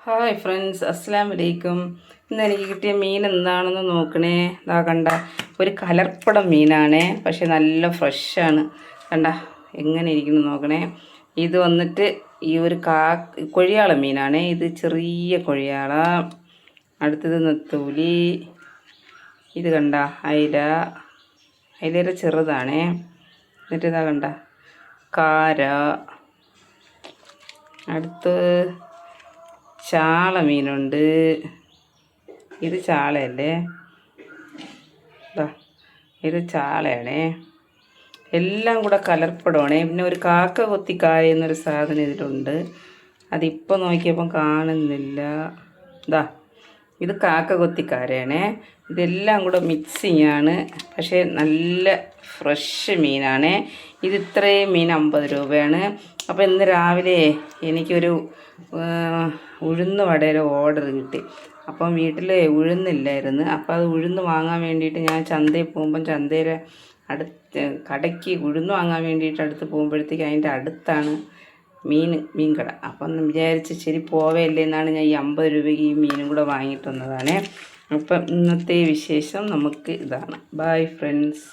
Hi friends, അസ്സലാം വലൈക്കും. ഇന്ന് എനിക്ക് കിട്ടിയ മീൻ എന്താണെന്ന് നോക്കണേ. ഇതാ കണ്ട, ഒരു കലർപ്പടം മീനാണേ, പക്ഷെ നല്ല ഫ്രഷാണ്. കണ്ട എങ്ങനെ ഇരിക്കുന്നു നോക്കണേ. ഇത് വന്നിട്ട് ഈ ഒരു കൊഴിയാള മീനാണേ. ഇത് ചെറിയ കൊഴിയാള. അടുത്തത് നെത്തൂലി. ഇത് കണ്ട അയിലര ചെറുതാണേ. എന്നിട്ട് ഇതാ കണ്ട കാര. അടുത്ത് ചാള മീനുണ്ട്. ഇത് ചാളയല്ലേ, ഇത് ചാളയാണേ. എല്ലാം കൂടെ കലർപ്പടമാണേ. പിന്നെ ഒരു കാക്ക കൊത്തിക്കായ എന്നൊരു സാധനം ഇതിലുണ്ട്. അതിപ്പോൾ നോക്കിയപ്പം കാണുന്നില്ല. ഇത് കാക്ക കൊത്തിക്കാരയാണേ. ഇതെല്ലാം കൂടെ മിക്സിങ് ആണ്, പക്ഷേ നല്ല ഫ്രഷ് മീനാണേ. ഇത് ഇത്രയും മീൻ 50 രൂപയാണ്. അപ്പോൾ ഇന്ന് രാവിലെ എനിക്കൊരു ഉഴുന്ന് വടയുടെ ഓർഡർ കിട്ടി. അപ്പം വീട്ടിൽ ഉഴുന്നില്ലായിരുന്നു. അപ്പോൾ അത് ഉഴുന്ന് വാങ്ങാൻ വേണ്ടിയിട്ട് ഞാൻ ചന്തയിൽ പോകുമ്പം ചന്തയിൽ കടയ്ക്ക് ഉഴുന്ന് വാങ്ങാൻ വേണ്ടിയിട്ട് അടുത്ത് പോകുമ്പോഴത്തേക്ക് അതിൻ്റെ അടുത്താണ് മീൻ കട. അപ്പം വിചാരിച്ച് ശരി പോവേല്ലേ എന്നാണ് ഞാൻ ഈ 50 രൂപയ്ക്ക് ഈ മീനും കൂടെ വാങ്ങിയിട്ട് വന്നതാണ്. അപ്പം ഇന്നത്തെ വിശേഷം നമുക്ക് ഇതാണ്. Bye friends.